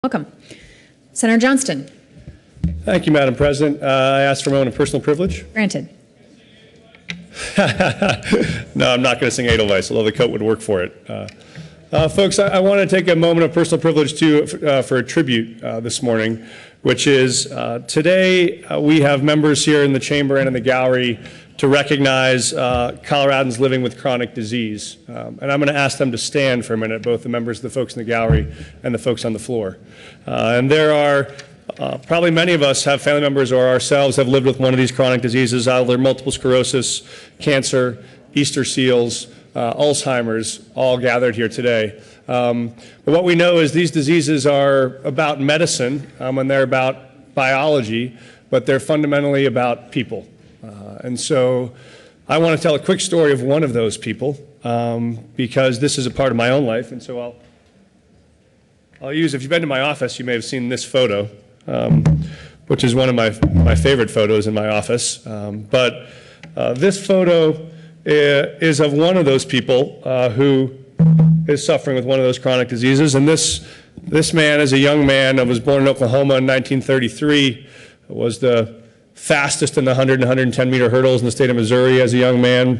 Welcome. Senator Johnston. Thank you, Madam President. I asked for a moment of personal privilege. Granted. No, I'm not going to sing Edelweiss, although the coat would work for it. Folks, I want to take a moment of personal privilege for a tribute this morning, which is today we have members here in the chamber and in the gallery to recognize Coloradans living with chronic disease. And I'm going to ask them to stand for a minute, both the members, the folks in the gallery and the folks on the floor. And there are probably many of us have family members or ourselves have lived with one of these chronic diseases, either multiple sclerosis, cancer, Easter seals, Alzheimer's, all gathered here today. But what we know is these diseases are about medicine and they're about biology, but they're fundamentally about people. And so I want to tell a quick story of one of those people because this is a part of my own life. And so I'll use, if you've been to my office, you may have seen this photo, which is one of my favorite photos in my office. But this photo is of one of those people who is suffering with one of those chronic diseases. And this man is a young man that was born in Oklahoma in 1933, was the fastest in the 100 and 110 meter hurdles in the state of Missouri as a young man,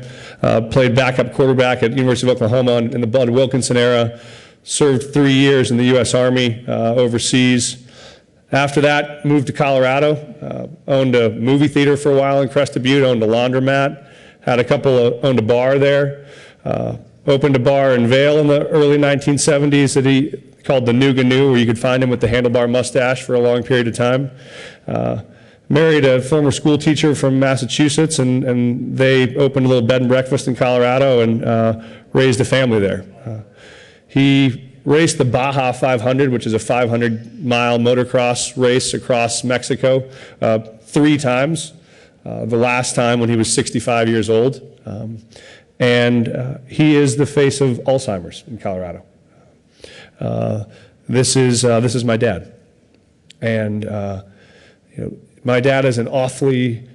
played backup quarterback at the University of Oklahoma in the Bud Wilkinson era, served 3 years in the U.S. Army overseas. After that, moved to Colorado, owned a movie theater for a while in Crested Butte, owned a laundromat, owned a bar there, opened a bar in Vail in the early 1970s that he called the Nooga Noo, where you could find him with the handlebar mustache for a long period of time. Married a former school teacher from Massachusetts, and they opened a little bed and breakfast in Colorado and raised a family there. He raced the Baja 500, which is a 500-mile motocross race across Mexico 3 times, the last time when he was 65 years old. And he is the face of Alzheimer's in Colorado. This is my dad. And my dad is an awfully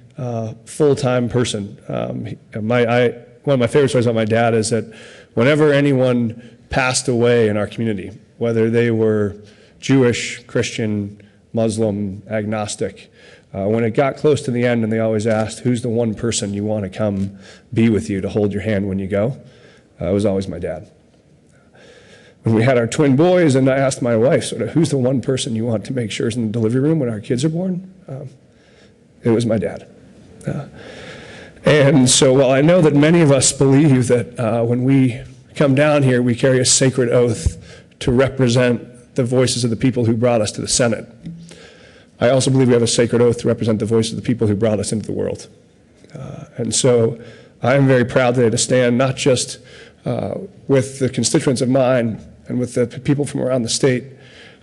full-time person. One of my favorite stories about my dad is that whenever anyone passed away in our community, whether they were Jewish, Christian, Muslim, agnostic, when it got close to the end and they always asked, who's the one person you want to come be with you to hold your hand when you go? It was always my dad. When we had our twin boys and I asked my wife, sort of, who's the one person you want to make sure is in the delivery room when our kids are born? It was my dad. And so while I know that many of us believe that when we come down here, we carry a sacred oath to represent the voices of the people who brought us to the Senate, I also believe we have a sacred oath to represent the voices of the people who brought us into the world. And so I am very proud today to stand not just with the constituents of mine and with the people from around the state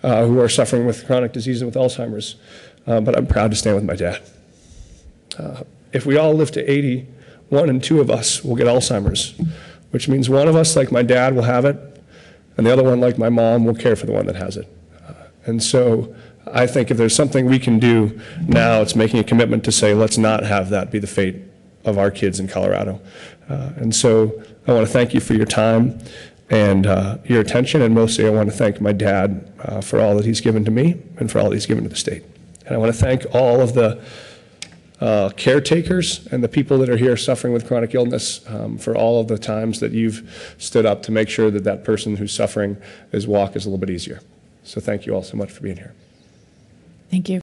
who are suffering with chronic disease and with Alzheimer's, but I'm proud to stand with my dad. If we all live to 80, 1 in 2 of us will get Alzheimer's, which means one of us, like my dad, will have it, and the other one, like my mom, will care for the one that has it. And so I think if there's something we can do now, it's making a commitment to say, let's not have that be the fate of our kids in Colorado. And so I want to thank you for your time and your attention, and mostly I want to thank my dad for all that he's given to me and for all that he's given to the state. And I want to thank all of the caretakers and the people that are here suffering with chronic illness for all of the times that you've stood up to make sure that that person who's suffering, his walk is a little bit easier. So thank you all so much for being here. Thank you.